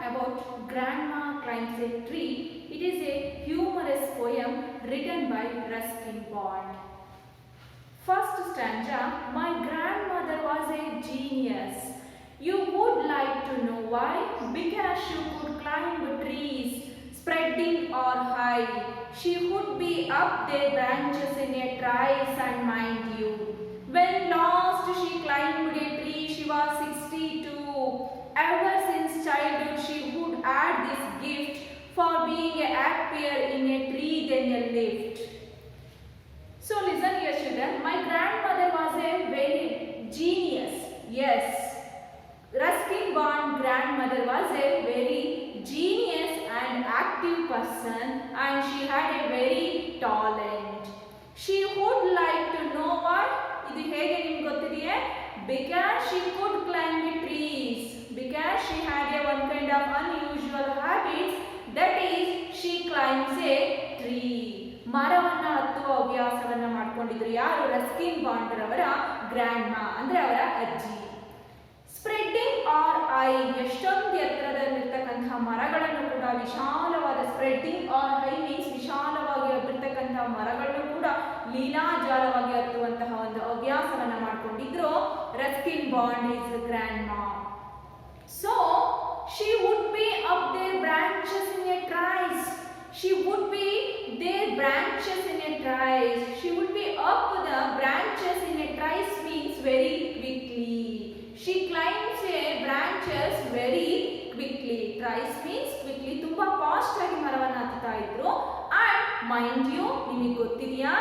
about Grandma Climbs a Tree. It is a humorous poem written by Ruskin Bond. First stanza, my grandmother was a genius. You would like to know why? Because she could climb trees, spreading or high. She would be up their branches in a trice, and mind you, when last she climbed a tree, she was 62. Ever since childhood, she would add this gift for being happier in a tree than a lift. So listen here, children. My grandmother was a very genius. Yes. Ruskin Bond grandmother was a very genius and active person, and she had a very talent. She would like to know why? ಇದು ಹೇಗೆ ನಿಮಗೆ ಗೊತ್ತಿದೆಯೇ? Because she could climb the trees. Because she had a one kind of unusual habits, that is she climbs a tree. ಮರವನ್ನು ಹತ್ತುವ ಹವ್ಯಾಸವನ್ನು ಮಾಡಿಕೊಂಡಿದ್ರು ಯಾರು? Ruskin bond ರವರ grand ಮಾ ಅಂದ್ರೆ ಅವರ ಅಜ್ಜಿ. ಸ್ಪ್ರೆಡ್ಡಿಂಗ್ ಆರ್ ಐ, ಎಷ್ಟೊಂದು ಎತ್ತರದಲ್ಲಿರ್ತಕ್ಕಂತಹ ಮರಗಳನ್ನು ಕೂಡ ವಿಶಾಲವಾದ, ಸ್ಪ್ರೆಡ್ಡಿಂಗ್ ಆರ್ ಐ ಮೀನ್ಸ್ ವಿಶಾಲವಾಗಿ ಹಬ್ಬಿರ್ತಕ್ಕಂತಹ ಮರಗಳನ್ನು ಕೂಡ ಲೀಲಾಜಾಲವಾಗಿ ಹತ್ತುವಂತಹ ಒಂದು ಹವ್ಯಾಸವನ್ನ ಮಾಡಿಕೊಂಡಿದ್ರು ರಸ್ಕಿನ್ ಬಾಂಡ್ ಇಸ್ ಗ್ರ್ಯಾಂಡ್ ಮಾ. So she would be up their branches in a trice. She would be their branches in a trice. She would be up the branches in a trice means very quickly. She climbs a branches very quickly. Trice means quickly. ತುಂಬಾ fast ಆಗಿ ಮರವನ್ನು ಹತ್ತುತ್ತಾ ಇದ್ರು. And mind you, ನಿಮಗೆ ಗೊತ್ತಿದೆಯಾ?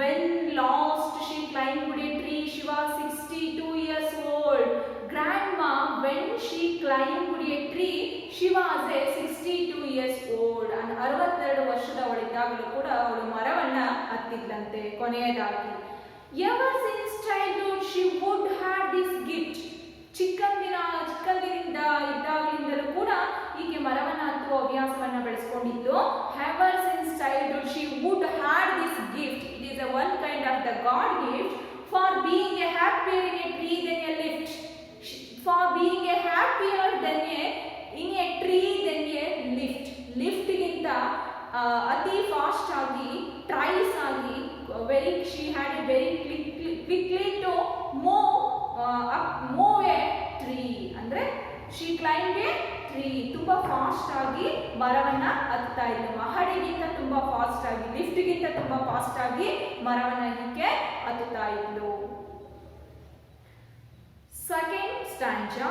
When last she climbed a tree, she was 62 years old. Grandma, when she climbed a tree, she was a 62 years old. And 62 ವರ್ಷದವಳಿದ್ದಾಗಲೂ ಕೂಡ ಅವಳು ಮರವನ್ನ ಹತ್ತಿದ್ಲಂತೆ ಕೊನೆಯದಾಗಿ. Ever since childhood she would have this gift. ಚಿಕ್ಕಂದಿನಿಂದ ಇದ್ದಾಗಲಿಂದಲೂ ಕೂಡ ಈಕೆ ಮರವನ್ನ ಹತ್ತುವ ಹವ್ಯಾಸವನ್ನ ಬೆಳೆಸ್ಕೊಂಡಿದ್ದು. Ever since childhood she would have this gift. It is a one kind of the God gift for being a happier in a tree than a lift. For being a happier than in a tree than a lift. Lift ಗಿಂತ ಅತಿ fast ಆಗಿ, tries ಆಗಿ, she had a very quickly to move a tree. ಅಂದ್ರೆ she climbed a tree. ತುಂಬಾ fast ಆಗಿ ಮರವನ್ನ ಹತ್ತಾ ಇದ್ಲು. ಮಹಡಿಗಿಂತ ತುಂಬಾ ಫಾಸ್ಟ್ ಆಗಿ, ಲಿಫ್ಟ್ ಗಿಂತ ತುಂಬಾ ಫಾಸ್ಟ್ ಆಗಿ ಮರವನ್ನ ಹೀಗೆ ಹತ್ತುತ್ತಾ ಇದ್ಲು. Second stanza.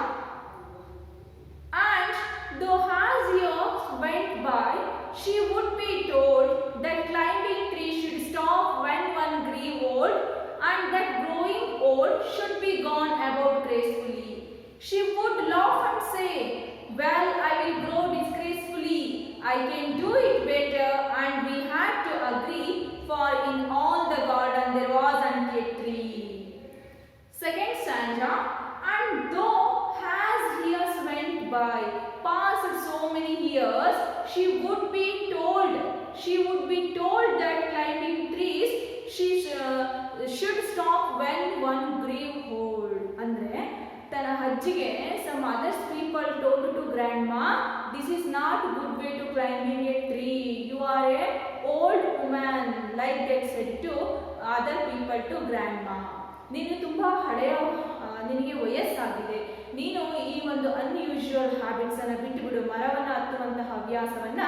And though as years went by, she would be told that climbing trees should stop when one grew old, and that growing old should be gone about gracefully. She would laugh and say, well, I will grow disgracefully. I can do it better. And we had to agree, for in all the garden there wasn't a tree. Second stanza. And though as years went by, passed so many years, she would be told that climbing trees should stop when one grew old. ಅಂದ್ರೆ ತನ್ನ ಅಜ್ಜಿಗೆ some other people told to grandma, this is not good way to climbing a tree. You are a old woman, like that said to other people to grandma. ನೀನು ತುಂಬಾ ಹಳೆಯ, ನಿನಗೆ ವಯಸ್ಸಾಗಿದೆ, ನೀನು ಈ ಒಂದು ಅನ್ಯೂಶುವಲ್ ಹ್ಯಾಬಿಟ್ಸ್ ಅನ್ನ ಬಿಟ್ಟುಬಿಡು, ಮರವನ್ನ ಹತ್ತುವಂತಹ ಹವ್ಯಾಸವನ್ನ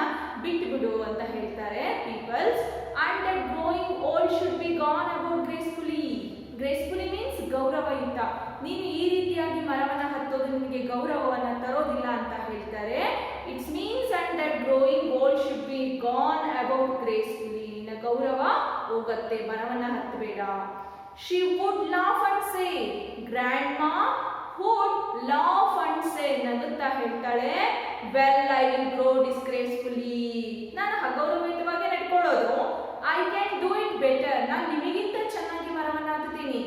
ಬಿಟ್ಟುಬಿಡು ಅಂತ ಹೇಳ್ತಾರೆ peoples. And that growing old should be gone about gracefully. Gracefully means ಗೌರವಯುತ. ನೀನು ಈ ರೀತಿಯಾಗಿ ಮರವನ್ನ ಹತ್ತೋದು ನಿನಗೆ ಗೌರವವನ್ನ ತರೋದಿಲ್ಲ ಅಂತ ಹೇಳ್ತಾರೆ. It's means and that growing old should be gone about gracefully. ನಿನ್ನ ಗೌರವ ಹೋಗತ್ತೆ, ಮರವನ್ನ ಹತ್ತಬೇಡ. She would laugh and say, grandma would laugh and say, ನಗುತ್ತಾ ಹೇಳ್ತಾಳೆ, well, I will grow disgracefully. ನಾನು ಅಗೌರವಯುತವಾಗಿ ನಡ್ಕೊಳ್ಳೋದು. I can do it better. ನಾನು ನಿಮಗಿಂತ ಚೆನ್ನಾಗಿ ಮರವನ್ನು ಹತ್ತುತ್ತೀನಿ.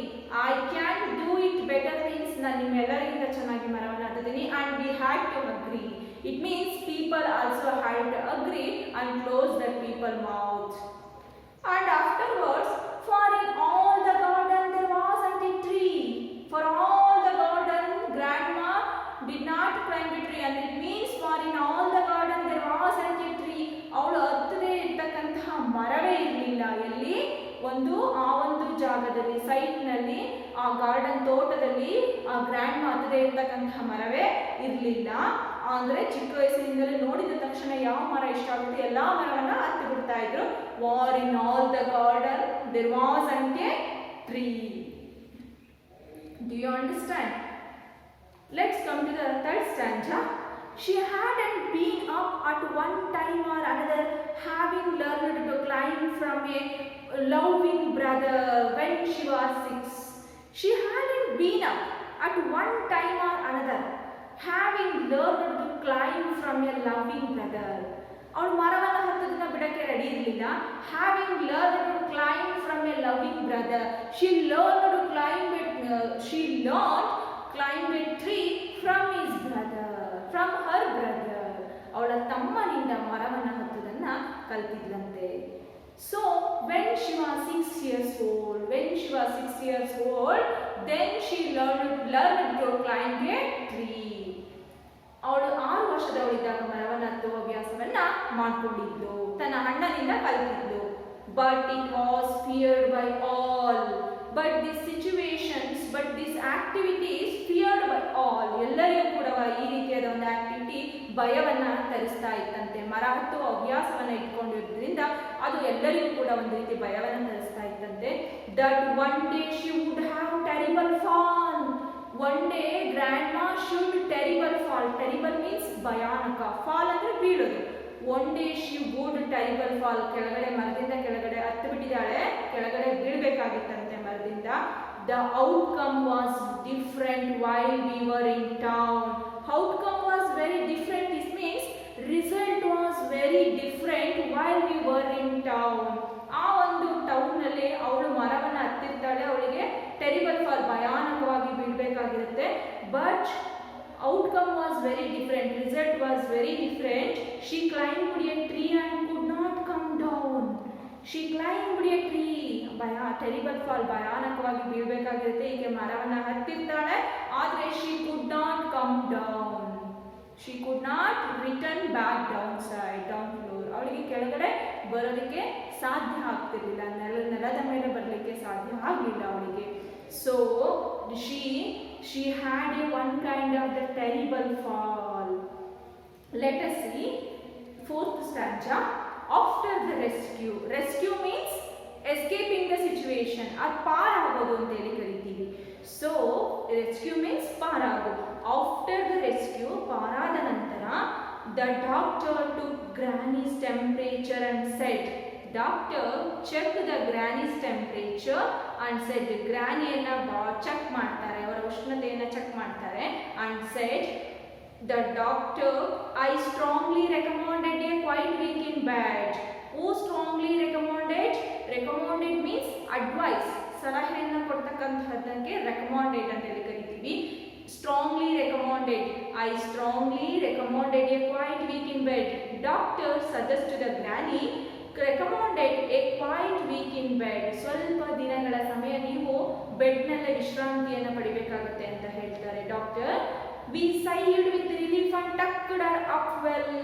I can do it better means ನಾನು ನಿಮ್ಮೆಲ್ಲರಿಗಿಂತ ಚೆನ್ನಾಗಿ ಮರವನ್ನು ಹತ್ತುತ್ತೀನಿ. And we had to agree. It means people also had to agree and close the people mouth. And afterwards, for in all the garden there wasn't a tree. For all the garden, grandma did not climb a tree, and it means for in ಒಂದು ಜಾಗದಲ್ಲಿ ಸೈಟ್ನಲ್ಲಿ ಆ garden ತೋಟದಲ್ಲಿ ಆ grand ಮಾ ಹತ್ತಿರ ಇರ್ತಕ್ಕಂತಹ ಮರವೇ ಇರಲಿಲ್ಲ. ಅಂದರೆ ಚಿಕ್ಕ ವಯಸ್ಸಿನಿಂದಲೇ ನೋಡಿದ ತಕ್ಷಣ ಯಾವ ಮರ ಇಷ್ಟ ಆಗುತ್ತೆ ಎಲ್ಲ ಮರವನ್ನ ಹತ್ತಿ ಬಿಡ್ತಾ ಇದ್ರು. War in all the garden there was aunt a tree. Do you understand? Let's come to the third stanza. She hadn't been up at one time or another, having learned to climb from a loving brother when she was 6. She hadn't been up at one time or another, having learned to climb from a loving brother. ಅವಳು ಮರವನ್ನು ಹತ್ತೋದನ್ನ ಬಿಡಕ್ಕೆ ready ಇರಲಿಲ್ಲ. Having learn to climb from a loving brother, she learn to climb a tree from his brother, from her brother. ಅವಳ ತಮ್ಮನಿಂದ ಮರವನ್ನು ಹತ್ತೋದನ್ನ ಕಲ್ತಿದ್ಲಂತೆ. So when she was 6 years old, then she learned to climb a tree. ಅವಳು 6 ವರ್ಷದವಳಿದ್ದಾಗ ಮರವನ್ನು ಹತ್ತುವ ಅಭ್ಯಾಸವನ್ನ ಮಾಡಿಕೊಂಡಿದ್ಲು, ತನ್ನ ಅಣ್ಣನಿಂದ ಕಲಿತಿದ್ಲು. But it was feared by all. But this activity is feared by all. ಎಲ್ಲರಿಗೂ ಕೂಡ ಈ ರೀತಿಯಾದ ಒಂದು ಆಕ್ಟಿವಿಟಿ ಭಯವನ್ನ ತರಿಸ್ತಾ ಇತ್ತಂತೆ. ಮರ ಹತ್ತುವ ಅಭ್ಯಾಸವನ್ನ ಇಟ್ಕೊಂಡಿರೋದ್ರಿಂದ ಅದು ಎಲ್ಲರಿಗೂ ಕೂಡ ಒಂದು ರೀತಿ ಭಯವನ್ನ ತರಿಸ್ತಾ ಇತ್ತಂತೆ. That one day she would have terrible fall. One day grandma should terrible fall. Terrible means ಭಯಾನಕ. Fall ಅಂದ್ರೆ ಬೀಳೋದು. One day she would terrible fall. ಕೆಳಗಡೆ ಮರದಿಂದ ಕೆಳಗಡೆ ಹತ್ತು ಬಿಟ್ಟಿದ್ದಾಳೆ, ಕೆಳಗಡೆ ಬೀಳಬೇಕಾಗಿತ್ತಂತೆ ಮರದಿಂದ. The outcome was different while we were in town. Outcome was very different. This means result was very different while we were in town. ಆ ಒಂದು ಟೌನ್ನಲ್ಲಿ ಅವಳು ಮರವನ್ನು ಹತ್ತಿರ್ತಾಳೆ, ಅವಳಿಗೆ ಟೆರಿಬಲ್ ಫಾಲ್ ಭಯಾನಕವಾಗಿ ಬೀಳಬೇಕಾಗಿರುತ್ತೆ. But outcome was very different, result was very different. She climbed a tree and could not come down. She climbed a tree, terrible fall ಭಯಾನಕವಾಗಿ ಬೀಳಬೇಕಾಗಿರುತ್ತೆ. ಈಗ ಮರವನ್ನು ಹತ್ತಿರ್ತಾಳೆ, ಆದರೆ she could not come down. She could not return back down floor. ಅವಳಿಗೆ ಕೆಳಗಡೆ ಬರೋದಕ್ಕೆ ಸಾಧ್ಯ ಆಗ್ತಿರ್ಲಿಲ್ಲ, ನೆಲದ ಮೇಲೆ ಬರಲಿಕ್ಕೆ ಸಾಧ್ಯ ಆಗಲಿಲ್ಲ ಅವಳಿಗೆ. So she had one kind of the terrible fall. Let us see fourth stanza. After the rescue means escaping the situation, ಅದು ಪಾರ್ ಆಗೋದು ಅಂತ ಹೇಳಿ ಕರಿತೀವಿ. ಸೊ ರೆಸ್ಕ್ಯೂ ಮೀನ್ಸ್ ಪಾರಾಗೋದು. ಆಫ್ಟರ್ ದ ರೆಸ್ಕ್ಯೂ, ಪಾರಾದ ನಂತರ, the doctor took granny's temperature and said, doctor checked the granny's temperature and said, ಗ್ರಾನಿಯನ್ನ ಚೆಕ್ ಮಾಡ್ತಾರೆ, ಅವರ ಉಷ್ಣತೆಯನ್ನು ಚೆಕ್ ಮಾಡ್ತಾರೆ. and said, the doctor, I strongly recommended a quiet week in bed. Who strongly recommended? Recommended means advice, ಸಲಹೆಯನ್ನು ಕೊಡ್ತಕ್ಕಂಥದ್ದಕ್ಕೆ recommended ಅಂತ ಹೇಳಿ ಕರಿತೀವಿ. strongly recommended, I strongly recommended a quiet week in bed. Doctor suggested the granny recommended a quiet week in bed. ಸ್ವಲ್ಪ ದಿನಗಳ ಸಮಯ ನೀವು ಬೆಡ್ನಲ್ಲೇ ವಿಶ್ರಾಂತಿಯನ್ನು ಪಡಿಬೇಕಾಗುತ್ತೆ ಅಂತ ಹೇಳ್ತಾರೆ doctor. We sighed with relief and tucked her up well.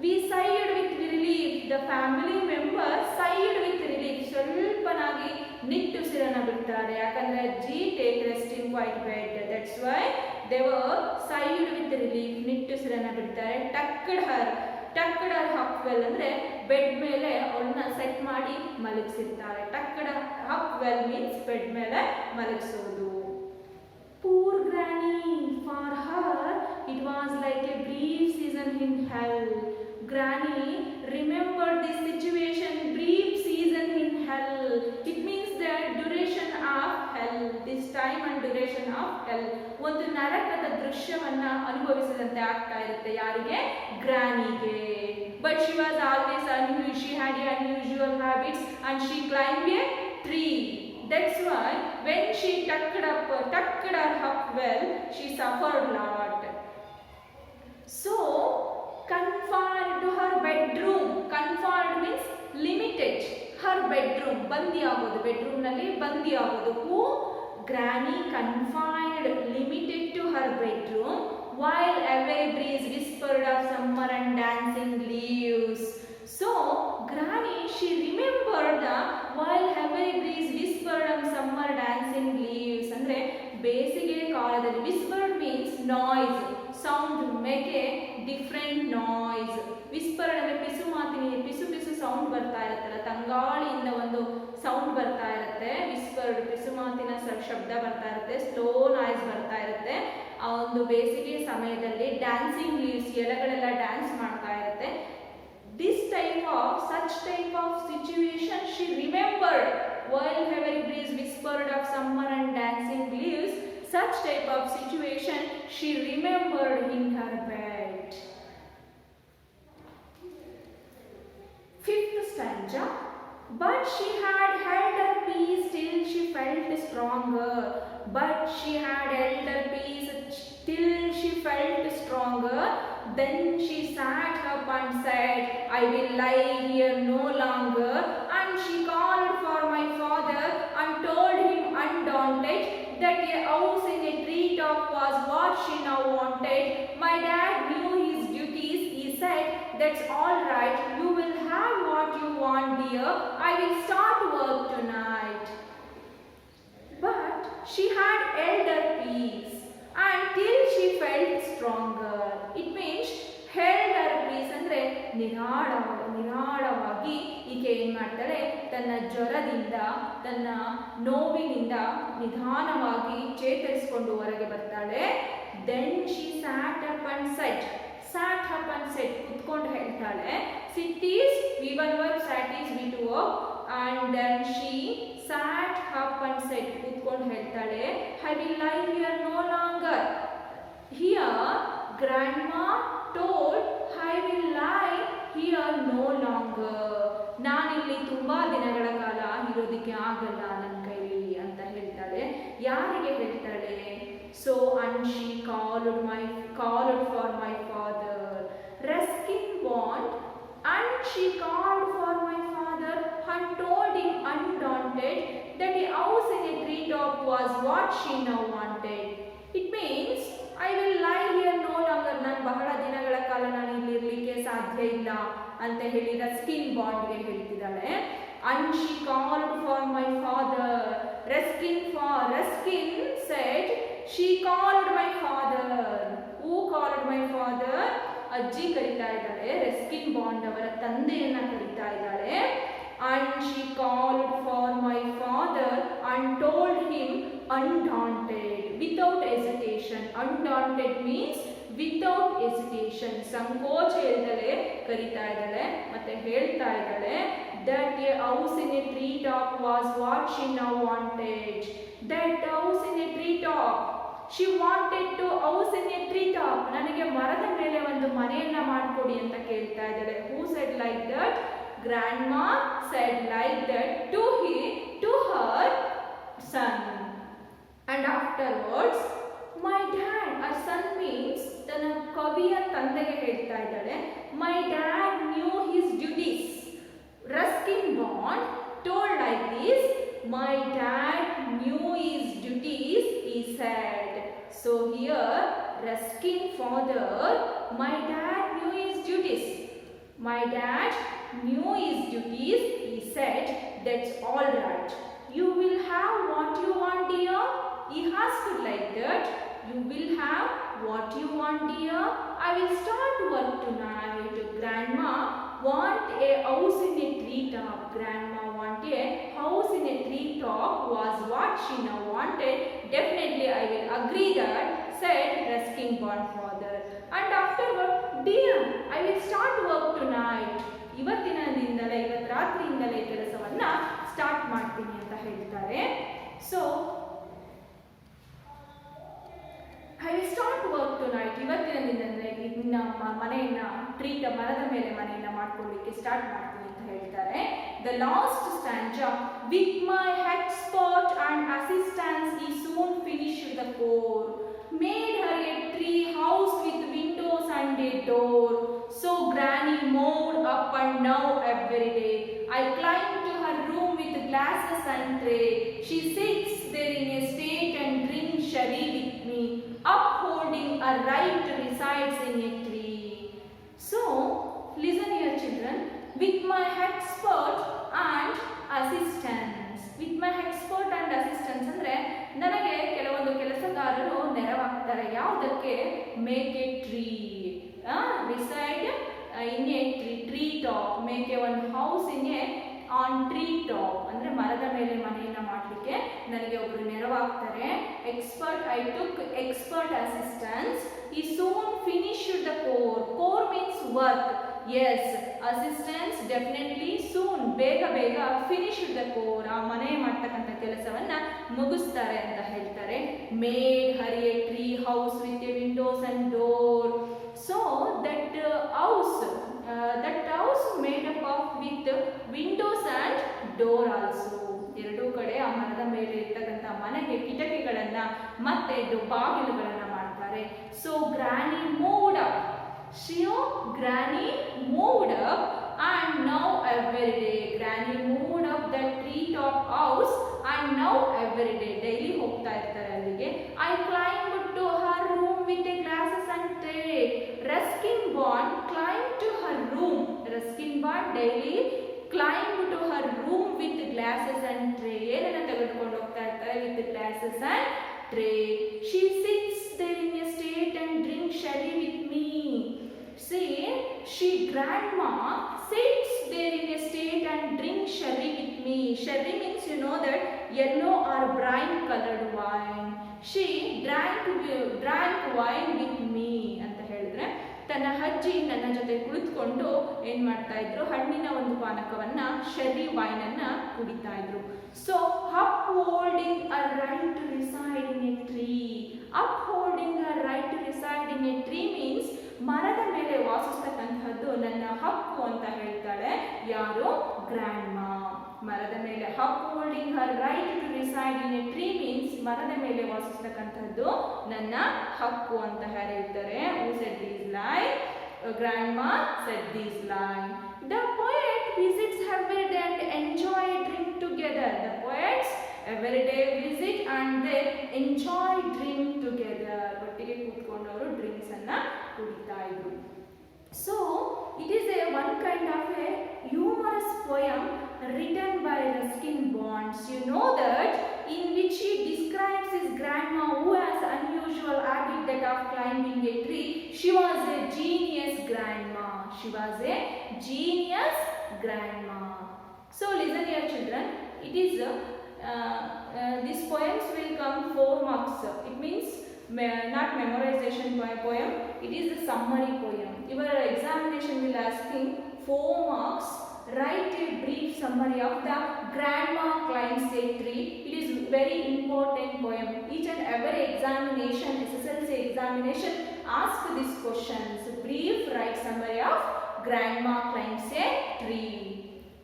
We sighed with relief. The family members sighed with relief. ಸ್ವಲ್ಪನಾಗಿ ನಿಟ್ಟುಸಿರನ್ನು ಬಿಡ್ತಾರೆ, ಯಾಕಂದ್ರೆ ಅಜ್ಜಿ take rest in quiet bed. That's why they were sighed with relief. ನಿಟ್ಟುಸಿರನ್ನು ಬಿಡ್ತಾರೆ. tucked her up well ಅಂದ್ರೆ bed ಮೇಲೆ ಅವಳನ್ನ set ಮಾಡಿ ಮಲಗಿಸಿರ್ತಾರೆ. tucked up well means bed ಮೇಲೆ ಮಲಗಿಸೋದು. Poor granny, for her it was like a brief season in hell. Granny remembered this situation, brief season in hell. It means the duration of hell, this time and duration of hell. ಒಂದು ನರಕದ ದೃಶ್ಯವನ್ನ ಅನುಭವಿಸಿದಂತೆ ಆಗ್ತಾ ಇರುತ್ತೆ. ಯಾರಿಗೆ? ಗ್ರಾನಿಗೆ. But she was always unusual. She had unusual habits and she climbed a tree. That's why when she tucked her up well, she suffered a lot. So confined to her bedroom. Confined means limited. Her bedroom, ಬಂದಿ ಆಗೋದು, bedroom ನಲ್ಲಿ ಬಂದಿ ಆಗೋದು. Who? Granny confined, limited to her bedroom, while every breeze whispered of summer and dancing leaves. So Granny, she remembered while every noise. Sound make a different noise. Whispered ಅಂದರೆ ಪಿಸು ಮಾತಿನ ಪಿಸು ಪಿಸು sound ಬರ್ತಾ ಇರುತ್ತಲ್ಲ, ತಂಗಾಳಿಯಿಂದ ಒಂದು sound ಬರ್ತಾ ಇರುತ್ತೆ. ವಿಸ್ಪರ್ಡ್ ಪಿಸು ಮಾತಿನ ಶಬ್ದ ಬರ್ತಾ ಇರುತ್ತೆ, ಸ್ಲೋ ನಾಯ್ಸ್ ಬರ್ತಾ ಇರುತ್ತೆ. ಆ ಒಂದು ಬೇಸಿಗೆ ಸಮಯದಲ್ಲಿ ಡ್ಯಾನ್ಸಿಂಗ್ ಲೀವ್ಸ್, ಎಲೆಗಳೆಲ್ಲ ಡ್ಯಾನ್ಸ್ ಮಾಡ್ತಾ ಇರುತ್ತೆ. Such type of situation she remembered while heavy breeze whispered of summer and dancing leaves. Such type of situation she remembered in her bed. Fifth stanza. But she had held her peace till she felt stronger. But she had held her peace till she felt stronger. Then she sat up and said, I will lie here no longer. And she called for my father and told him undaunted that a house in a treetop was what she now wanted. My dad knew his duties. He said, that's all right. You will have what you want, dear. I will start work tonight. But she had held her peace until she felt stronger. It means held her peace ಅಂದರೆ ನಿರಾಳವಾಗಿ ಈಕೆ ಏನು ಮಾಡ್ತಾಳೆ, ತನ್ನ ಜ್ವರದಿಂದ ತನ್ನ ನೋವಿನಿಂದ ನಿಧಾನವಾಗಿ ಚೇತರಿಸಿಕೊಂಡು ಹೊರಗೆ ಬರ್ತಾಳೆ. Then she sat up and said, ಕುತ್ಕೊಂಡು ಹೇಳ್ತಾಳೆ. Sit is V1 verb, sat is V2 verb, and then she sat up and said, ಕುತ್ಕೊಂಡು ಹೇಳ್ತಾಳೆ. I will lie here no longer. Here grandma told I will lie here no longer. ನಾನಿಲ್ಲಿ ತುಂಬಾ ದಿನಗಳ ಕಾಲ ಇರೋದಕ್ಕೆ ಆಗಲ್ಲ ನನ್ನ ಕೈಲಿ ಅಂತ ಹೇಳ್ತಾಳೆ. ಯಾರಿಗೆ ಹೇಳ್ತಾಳೆ? So and she called for my father. Ruskin want and she called for my father and told him undaunted that a house in a treetop was what she now wanted. It means I will lie here no longer. ನಾನು ಬಹಳ ದಿನಗಳ ಕಾಲ ನಾನು ಇಲ್ಲಿ ಇರಲಿಕ್ಕೆ ಸಾಧ್ಯ ಇಲ್ಲ ಅಂತ ಹೇಳಿ Ruskin ಬಾಂಡ್ಗೆ ಹೇಳ್ತಿದ್ದಾಳೆ. And she called for my father. Ruskin said she called my father. Who called my father? ಅಜ್ಜಿ ಕರೀತಾ ಇದ್ದಾಳೆ. ರಸ್ಕಿನ್ ಬಾಂಡ್ ಅವರ ತಂದೆಯನ್ನ ಕರೀತಾ ಇದ್ದಾಳೆ. And she called for my father and told him undaunted, without hesitation. Undaunted means without hesitation. ಸಂಕೋಚ ಇಲ್ಲದೆ ಕರೀತಾ ಇದ್ದಾಳೆ ಮತ್ತೆ ಹೇಳ್ತಾ ಇದ್ದಾಳೆ that a house in a treetop was what she now wanted. That house in a treetop. She wanted to house in a treetop. ನನಗೆ ಮರದ ಮೇಲೆ ಒಂದು ಮನೆಯನ್ನ ಮಾಡಿಕೊಡಿ ಅಂತ ಕೇಳ್ತಾ ಇದ್ದಾಳೆ. Who said like that? Grandma said like that to her son. And afterwards my dad, her son means ತನ್ನ ಕವಿಯ ತಂದೆಗೆ ಹೇಳ್ತಾ ಇದ್ದಾಳೆ. My dad knew his duties. Ruskin Bond told like this, my dad knew his duties, he said. So here Ruskin father, my dad knew his duties. My dad knew his duties, he said, that's all right. You will have what you want, dear. He asked like that. You will have what you want, dear. I will start work tonight. Grandma want a house in a treetop. Grandma want a house in a treetop was what she now wanted. Definitely I will agree that, said Ruskin Bond father. And afterward, dear, I will start work tonight. ಇವತ್ತು ರಾತ್ರಿಯಿಂದಲೇ ಕೆಲಸವನ್ನ start ಮಾಡ್ತೀನಿ ಅಂತ ಹೇಳ್ತಾರೆ. So I will start work tonight. ಇವತ್ತಿನ ದಿನದಲ್ಲಿ ಮನೆಯನ್ನ ಮರದ ಮೇಲೆ ಮನೆಯನ್ನ ಮಾಡ್ಕೊಳ್ಳಿಕ್ಕೆ ಸ್ಟಾರ್ಟ್ ಮಾಡ್ತೀನಿ ಅಂತ ಹೇಳ್ತಾರೆ. The last stanza. With my expert and assistance he soon finished the core. Made her a tree house with windows and a door. So Granny moved up and down every day. I climbed to her room with glasses and tray. She sits there in a state and drinks sherry with me, upholding a right to reside in a tree. So, listen here children. With my expert and assistance. With my expert and assistance ಅಂದ್ರೆ ನನಗೆ ಕೆಲವೊಂದು ಕೆಲಸಗಾರರು ನೆರವಾಗ್ತಾರೆ. ಯಾವುದರಲ್ಲಿ? ಅದಕ್ಕೆ make a tree, reside in a tree top, make a one house in a on tree top, ಅಂದರೆ ಮರದ ಮೇಲೆ ಮನೆಯನ್ನು ಮಾಡಲಿಕ್ಕೆ ನನಗೆ ಒಬ್ಬರು ನೆರವಾಗ್ತಾರೆ. ಐ ಟುಕ್ ಎಕ್ಸ್ಪರ್ಟ್ ಅಸಿಸ್ಟೆನ್ಸ್, ಈ soon finished the core means work. Yes, assistance definitely soon, ಬೇಗ ಬೇಗ ಫಿನಿಶ್ಡ್ ದ ಕೋರ್, ಆ ಮನೆ ಮಾಡ್ತಕ್ಕಂಥ ಕೆಲಸವನ್ನ ಮುಗಿಸ್ತಾರೆ ಅಂತ ಹೇಳ್ತಾರೆ. Made her A tree house with A Windows and door. So that house made up of with windows and door also. ಎರಡೂ ಕಡೆ ಆ ಮರದ ಮೇಲೆ ಇರ್ತಕ್ಕಂಥ ಮನೆಗೆ ಕಿಟಕಿಗಳನ್ನ ಮತ್ತೆ ಬಾಗಿಲುಗಳನ್ನ ಮಾಡ್ತಾರೆ. So ಗ್ರಾನಿ moved up, Granny moved up and now every day. Granny moved up the treetop house and now every day. Daily ಹೋಗ್ತಾ ಇರ್ತಾರೆ ಅಲ್ಲಿಗೆ. I climbed to her room with the glasses and tray. Ruskin Bond climbed to her room. Ruskin Bond daily climbed to her room with glasses and tray. ಏನನ್ನ ತೆಗೆದುಕೊಂಡು ಹೋಗ್ತಾ ಇರ್ತಾರೆ? with glasses and tray. She sits there in a state and drinks sherry with me. See, grandma sits there in a state and drinks sherry with me. Sherry means you know that yellow or brine colored wine. She drank wine with me ಅಂತ ಹೇಳಿದ್ರೆ ತನ್ನ ಅಜ್ಜಿ ನನ್ನ ಜೊತೆ ಕುಳಿತುಕೊಂಡು ಏನ್ ಮಾಡ್ತಾ ಇದ್ರು, ಹಣ್ಣಿನ ಒಂದು ಪಾನಕವನ್ನ ಶೆರ್ರಿ ವೈನ್ ಅನ್ನ ಕುಡಿತಾ ಇದ್ರು. So upholding a right to reside in a tree. upholding a right to reside in a tree means ಮರದ ಮೇಲೆ ವಾಸಿಸ್ತಕ್ಕಂಥದ್ದು ನನ್ನ ಹಕ್ಕು ಅಂತ ಹೇಳ್ತಾಳೆ ಯಾರು? ಗ್ರ್ಯಾಂಡ್ ಮಾ. ಮರದ ಮೇಲೆ upholding her right to reside in a tree means ಮರದ ಮೇಲೆ ವಾಸಿಸ್ತಕ್ಕಂಥದ್ದು ನನ್ನ ಹಕ್ಕು ಅಂತ ಹೇಳ್ತಾರೆ. Who said this line? Grandma said this line. The poet visits every day and enjoy a drink together. The poets every day visit and they enjoy drink together. ಒಟ್ಟಿಗೆ ಕೂತ್ಕೊಂಡು ಅವರು drinks ಅನ್ನ ಕುಡಿತಾ ಇದ್ರು. So it is one kind of a humorous poem written by Ruskin Bond. You know that in which he describes his grandma who has unusual habit that of climbing a tree. She was a genius grandma. She was a genius grandma. So listen here children, it is these poems will come 4 marks. It means not memorization poem, it is a summary poem. Your examination will asking 4 marks. Write a brief summary of the Grandma Climbs a Tree. It is very important poem. Each and every examination, SSLC examination, ask these questions. Brief write summary of Grandma Climbs a Tree.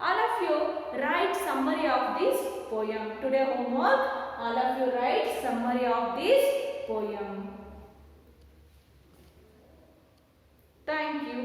All of you write summary of this poem. Today homework, all of you write summary of this poem. Thank you.